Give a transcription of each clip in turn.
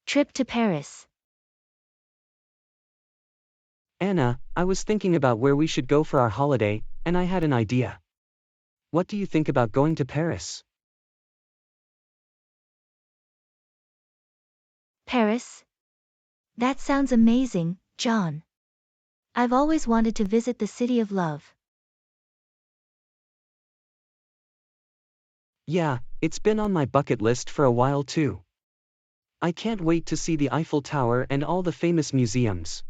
Trip to Paris. Anna, I was thinking about where we should go for our holiday, and I had an idea. What do you think about going to Paris? Paris? That sounds amazing, John. I've always wanted to visit the city of love. Yeah, it's been on my bucket list for a while too. I can't wait to see the Eiffel Tower and all the famous museums.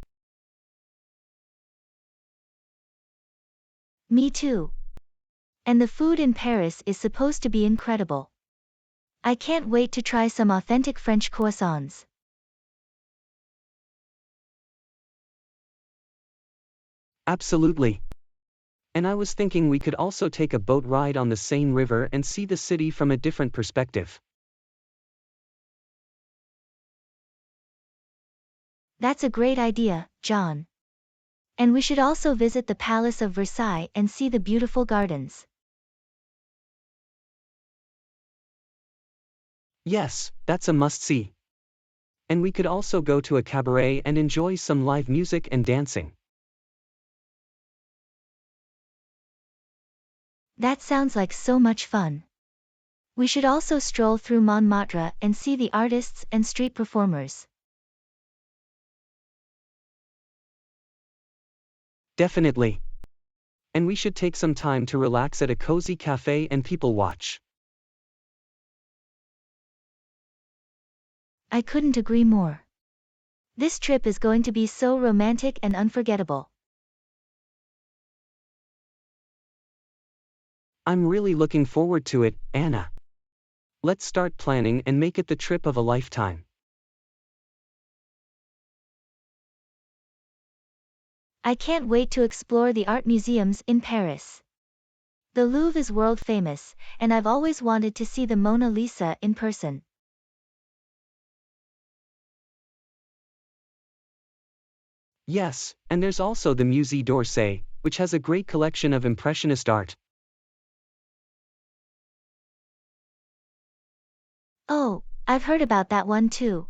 Me too. And the food in Paris is supposed to be incredible. I can't wait to try some authentic French croissants. Absolutely. And I was thinking we could also take a boat ride on the Seine River and see the city from a different perspective. That's a great idea, John. And we should also visit the Palace of Versailles and see the beautiful gardens. Yes, that's a must-see. And we could also go to a cabaret and enjoy some live music and dancing. That sounds like so much fun. We should also stroll through Montmartre and see the artists and street performers. Definitely. And we should take some time to relax at a cozy cafe and people watch. I couldn't agree more. This trip is going to be so romantic and unforgettable. I'm really looking forward to it, Anna. Let's start planning and make it the trip of a lifetime. I can't wait to explore the art museums in Paris. The Louvre is world famous, and I've always wanted to see the Mona Lisa in person. Yes, and there's also the Musée d'Orsay, which has a great collection of Impressionist art. Oh, I've heard about that one too.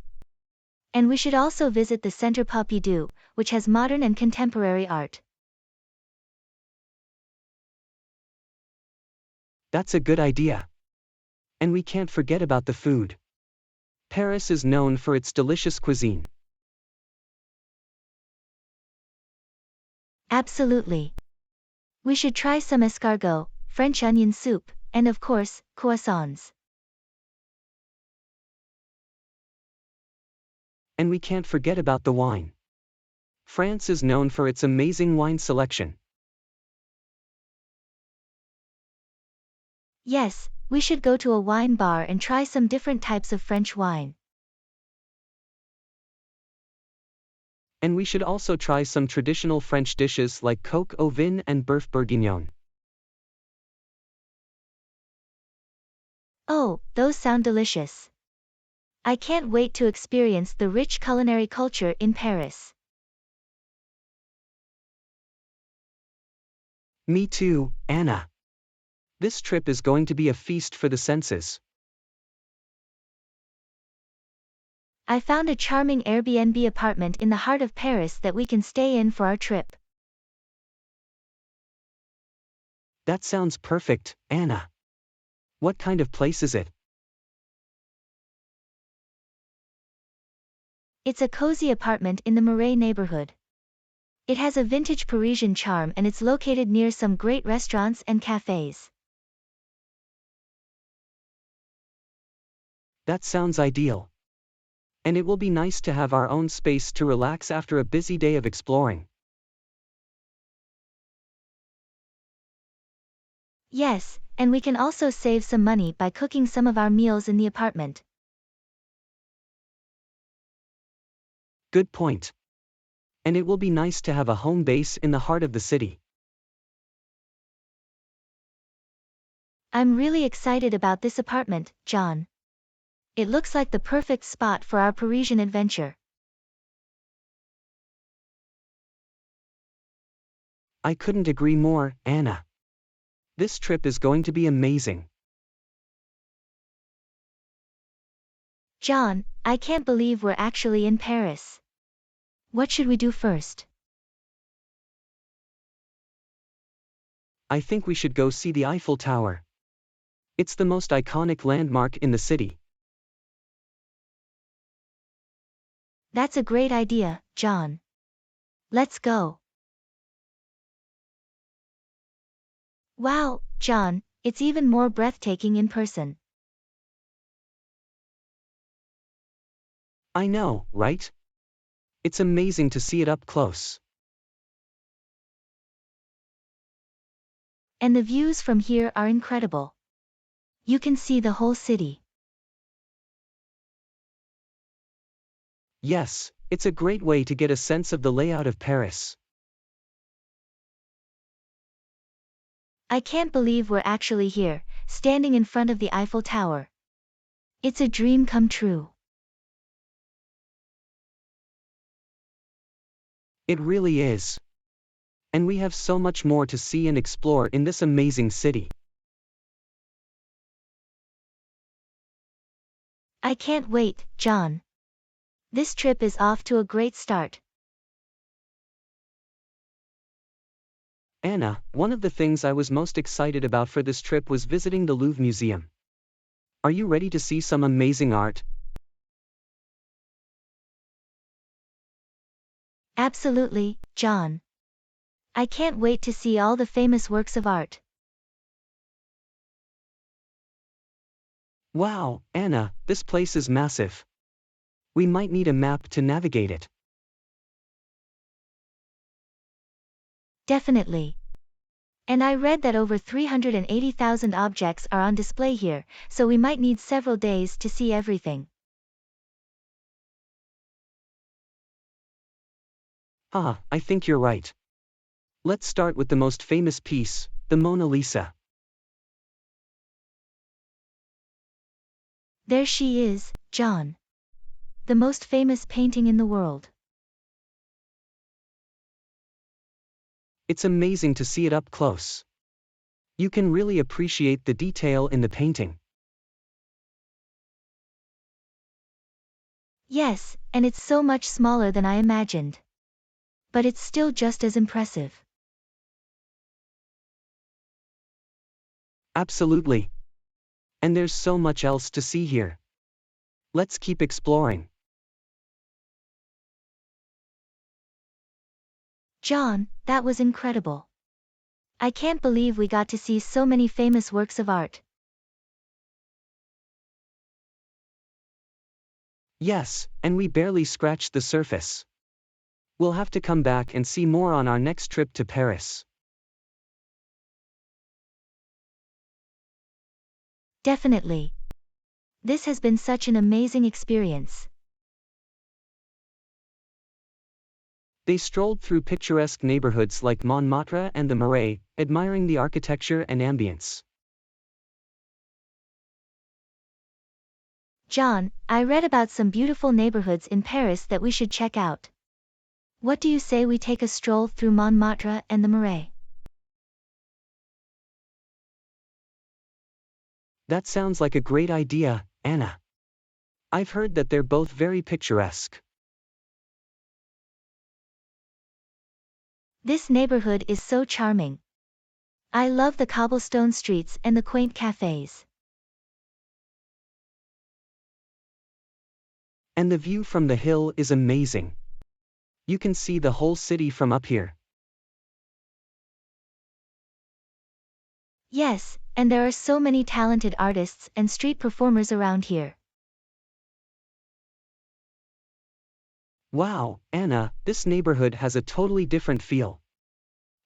And we should also visit the Centre Pompidou, which has modern and contemporary art. That's a good idea. And we can't forget about the food. Paris is known for its delicious cuisine. Absolutely. We should try some escargot, French onion soup, and of course, croissants. And we can't forget about the wine. France is known for its amazing wine selection. Yes, we should go to a wine bar and try some different types of French wine. And we should also try some traditional French dishes like coq au vin and bœuf bourguignon. Oh, those sound delicious. I can't wait to experience the rich culinary culture in Paris. Me too, Anna. This trip is going to be a feast for the senses. I found a charming Airbnb apartment in the heart of Paris that we can stay in for our trip. That sounds perfect, Anna. What kind of place is it? It's a cozy apartment in the Marais neighborhood. It has a vintage Parisian charm and it's located near some great restaurants and cafes. That sounds ideal. And it will be nice to have our own space to relax after a busy day of exploring. Yes, and we can also save some money by cooking some of our meals in the apartment. Good point. And it will be nice to have a home base in the heart of the city. I'm really excited about this apartment, John. It looks like the perfect spot for our Parisian adventure. I couldn't agree more, Anna. This trip is going to be amazing. John, I can't believe we're actually in Paris. What should we do first? I think we should go see the Eiffel Tower. It's the most iconic landmark in the city. That's a great idea, John. Let's go. Wow, John, it's even more breathtaking in person. I know, right? It's amazing to see it up close. And the views from here are incredible. You can see the whole city. Yes, it's a great way to get a sense of the layout of Paris. I can't believe we're actually here, standing in front of the Eiffel Tower. It's a dream come true. It really is. And we have so much more to see and explore in this amazing city. I can't wait, John. This trip is off to a great start. Anna, one of the things I was most excited about for this trip was visiting the Louvre Museum. Are you ready to see some amazing art? Absolutely, John. I can't wait to see all the famous works of art. Wow, Anna, this place is massive. We might need a map to navigate it. Definitely. And I read that over 380,000 objects are on display here, so we might need several days to see everything. I think you're right. Let's start with the most famous piece, the Mona Lisa. There she is, John. The most famous painting in the world. It's amazing to see it up close. You can really appreciate the detail in the painting. Yes, and it's so much smaller than I imagined. But it's still just as impressive. Absolutely. And there's so much else to see here. Let's keep exploring. John, that was incredible. I can't believe we got to see so many famous works of art. Yes, and we barely scratched the surface. We'll have to come back and see more on our next trip to Paris. Definitely. This has been such an amazing experience. They strolled through picturesque neighborhoods like Montmartre and the Marais, admiring the architecture and ambience. John, I read about some beautiful neighborhoods in Paris that we should check out. What do you say we take a stroll through Montmartre and the Marais? That sounds like a great idea, Anna. I've heard that they're both very picturesque. This neighborhood is so charming. I love the cobblestone streets and the quaint cafes. And the view from the hill is amazing. You can see the whole city from up here. Yes, and there are so many talented artists and street performers around here. Wow, Anna, this neighborhood has a totally different feel.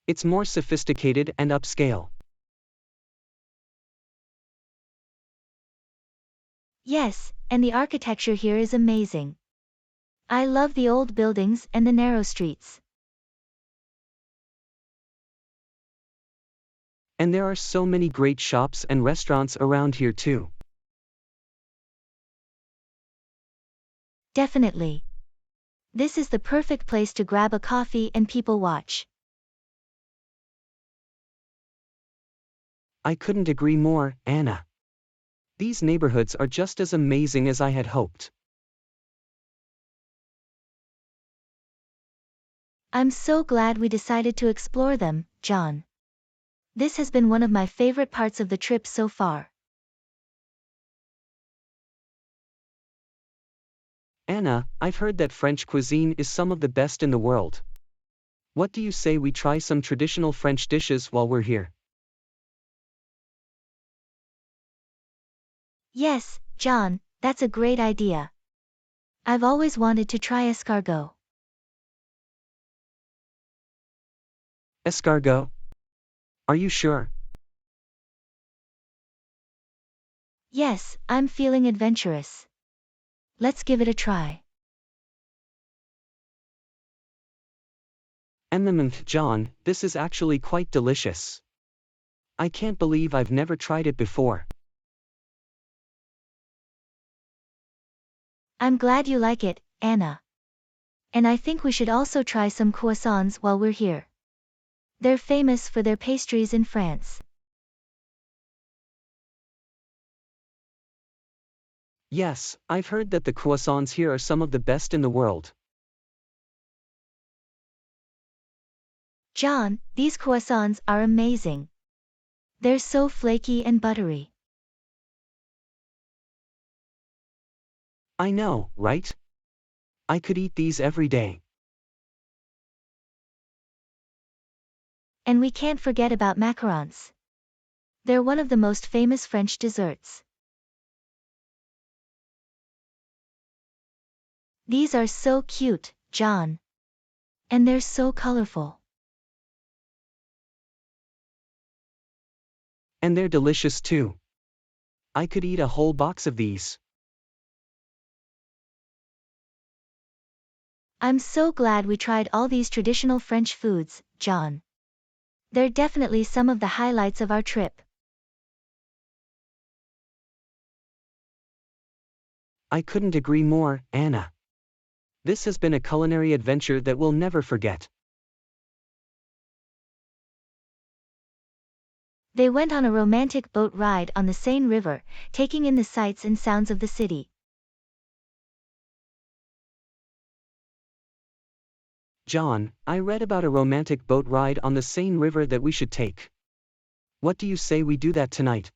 It's more sophisticated and upscale. Yes, and the architecture here is amazing. I love the old buildings and the narrow streets. And there are so many great shops and restaurants around here too. Definitely. This is the perfect place to grab a coffee and people watch. I couldn't agree more, Anna. These neighborhoods are just as amazing as I had hoped. I'm so glad we decided to explore them, John. This has been one of my favorite parts of the trip so far. Anna, I've heard that French cuisine is some of the best in the world. What do you say we try some traditional French dishes while we're here? Yes, John, that's a great idea. I've always wanted to try escargot. Escargot? Are you sure? Yes, I'm feeling adventurous. Let's give it a try. John, this is actually quite delicious. I can't believe I've never tried it before. I'm glad you like it, Anna. And I think we should also try some croissants while we're here. They're famous for their pastries in France. Yes, I've heard that the croissants here are some of the best in the world. John, these croissants are amazing. They're so flaky and buttery. I know, right? I could eat these every day. And we can't forget about macarons. They're one of the most famous French desserts. These are so cute, John. And they're so colorful. And they're delicious too. I could eat a whole box of these. I'm so glad we tried all these traditional French foods, John. They're definitely some of the highlights of our trip. I couldn't agree more, Anna. This has been a culinary adventure that we'll never forget. They went on a romantic boat ride on the Seine River, taking in the sights and sounds of the city. John, I read about a romantic boat ride on the Seine River that we should take. What do you say we do that tonight?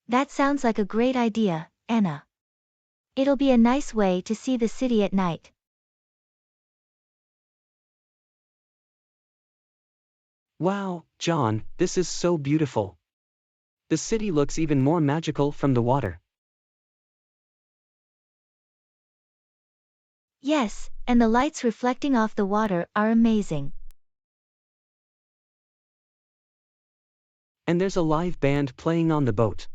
That sounds like a great idea, Anna. It'll be a nice way to see the city at night. Wow, John, this is so beautiful. The city looks even more magical from the water. Yes, and the lights reflecting off the water are amazing. And there's a live band playing on the boat.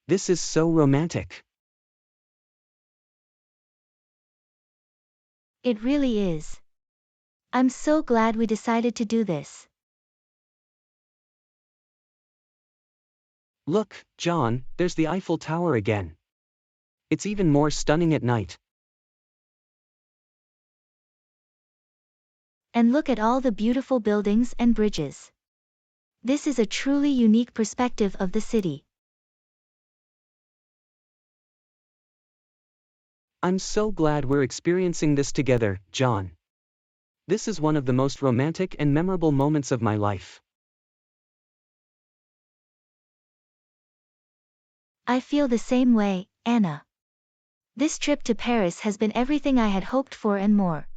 This is so romantic. It really is. I'm so glad we decided to do this. Look, John, there's the Eiffel Tower again. It's even more stunning at night. And look at all the beautiful buildings and bridges. This is a truly unique perspective of the city. I'm so glad we're experiencing this together, John. This is one of the most romantic and memorable moments of my life. I feel the same way, Anna. This trip to Paris has been everything I had hoped for and more.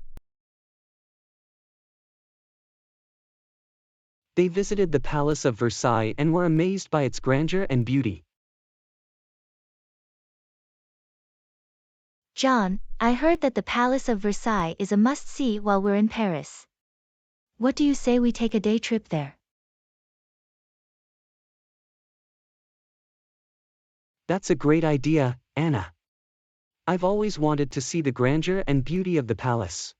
They visited the Palace of Versailles and were amazed by its grandeur and beauty. John, I heard that the Palace of Versailles is a must-see while we're in Paris. What do you say we take a day trip there? That's a great idea, Anna. I've always wanted to see the grandeur and beauty of the palace.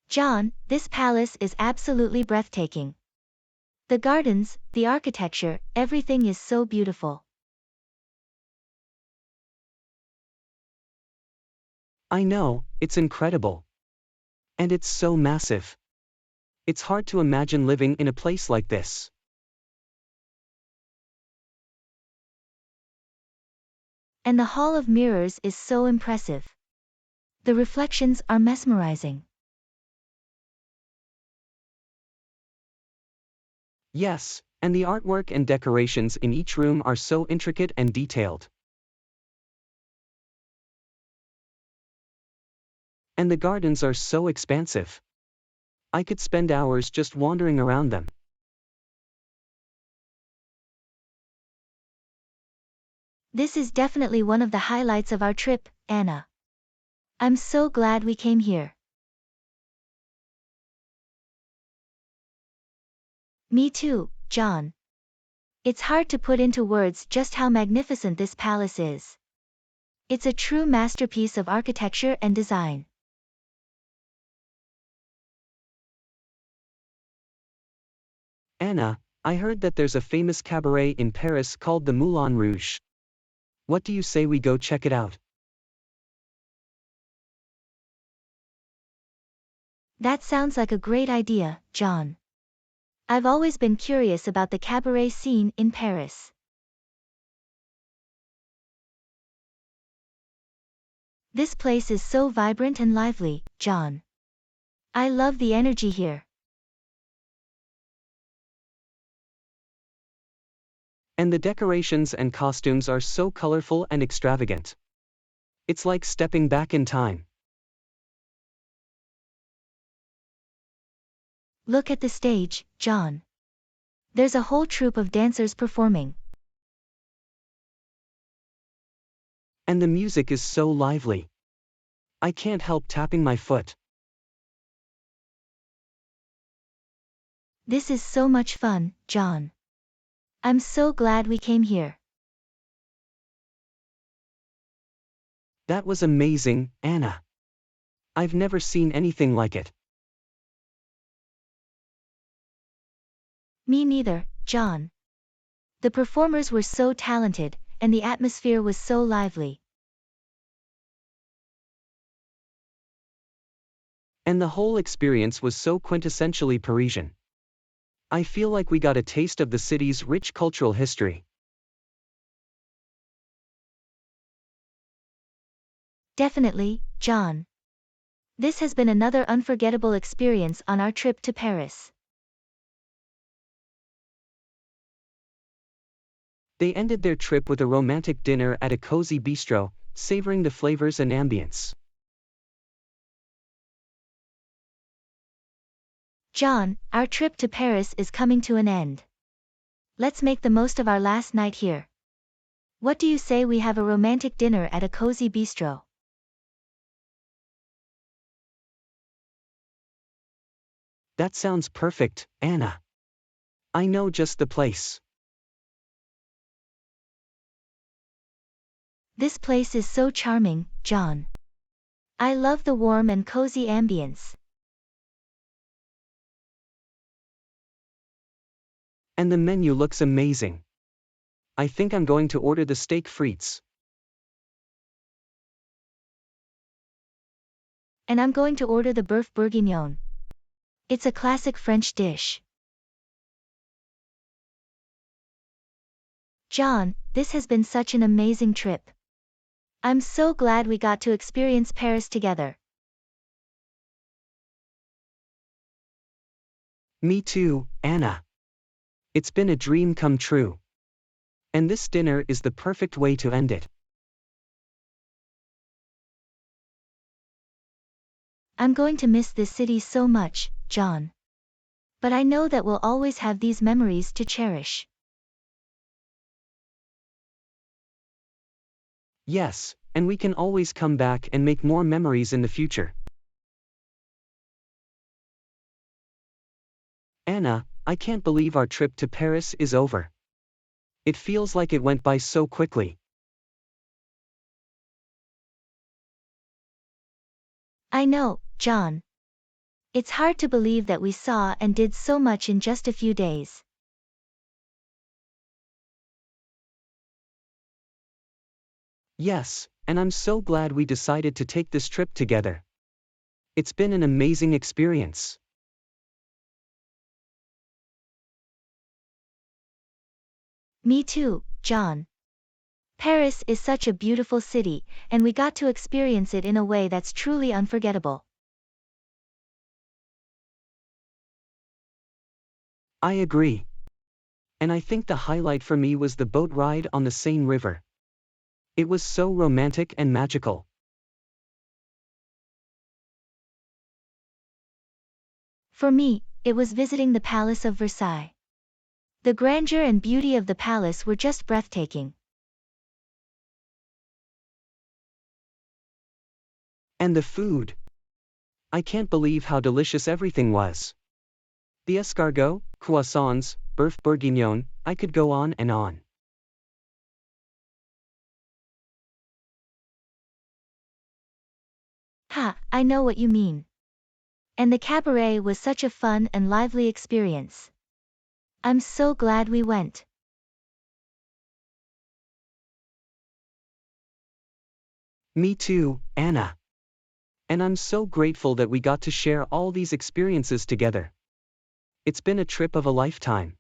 John, this palace is absolutely breathtaking. The gardens, the architecture, everything is so beautiful. I know, it's incredible. And it's so massive. It's hard to imagine living in a place like this. And the Hall of Mirrors is so impressive. The reflections are mesmerizing. Yes, and the artwork and decorations in each room are so intricate and detailed. And the gardens are so expansive. I could spend hours just wandering around them. This is definitely one of the highlights of our trip, Anna. I'm so glad we came here. Me too, John. It's hard to put into words just how magnificent this palace is. It's a true masterpiece of architecture and design. Anna, I heard that there's a famous cabaret in Paris called the Moulin Rouge. What do you say we go check it out? That sounds like a great idea, John. I've always been curious about the cabaret scene in Paris. This place is so vibrant and lively, John. I love the energy here. And the decorations and costumes are so colorful and extravagant. It's like stepping back in time. Look at the stage, John. There's a whole troupe of dancers performing. And the music is so lively. I can't help tapping my foot. This is so much fun, John. I'm so glad we came here. That was amazing, Anna. I've never seen anything like it. Me neither, John. The performers were so talented, and the atmosphere was so lively. And the whole experience was so quintessentially Parisian. I feel like we got a taste of the city's rich cultural history. Definitely, John. This has been another unforgettable experience on our trip to Paris. They ended their trip with a romantic dinner at a cozy bistro, savoring the flavors and ambience. John, our trip to Paris is coming to an end. Let's make the most of our last night here. What do you say we have a romantic dinner at a cozy bistro? That sounds perfect, Anna. I know just the place. This place is so charming, John. I love the warm and cozy ambience. And the menu looks amazing. I think I'm going to order the steak frites. And I'm going to order the bœuf bourguignon. It's a classic French dish. John, this has been such an amazing trip. I'm so glad we got to experience Paris together. Me too, Anna. It's been a dream come true. And this dinner is the perfect way to end it. I'm going to miss this city so much, John. But I know that we'll always have these memories to cherish. Yes, and we can always come back and make more memories in the future. Anna, I can't believe our trip to Paris is over. It feels like it went by so quickly. I know, John. It's hard to believe that we saw and did so much in just a few days. Yes, and I'm so glad we decided to take this trip together. It's been an amazing experience. Me too, John. Paris is such a beautiful city, and we got to experience it in a way that's truly unforgettable. I agree. And I think the highlight for me was the boat ride on the Seine River. It was so romantic and magical. For me, it was visiting the Palace of Versailles. The grandeur and beauty of the palace were just breathtaking. And the food. I can't believe how delicious everything was. The escargot, croissants, beurre bourguignon, I could go on and on. Ha, I know what you mean. And the cabaret was such a fun and lively experience. I'm so glad we went. Me too, Anna. And I'm so grateful that we got to share all these experiences together. It's been a trip of a lifetime.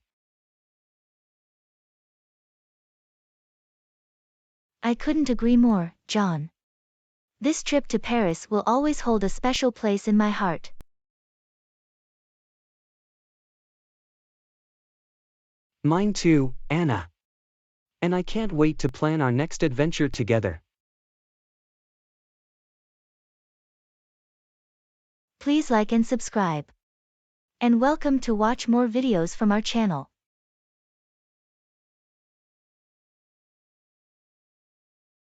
I couldn't agree more, John. This trip to Paris will always hold a special place in my heart. Mine too, Anna. And I can't wait to plan our next adventure together. Please like and subscribe. And welcome to watch more videos from our channel.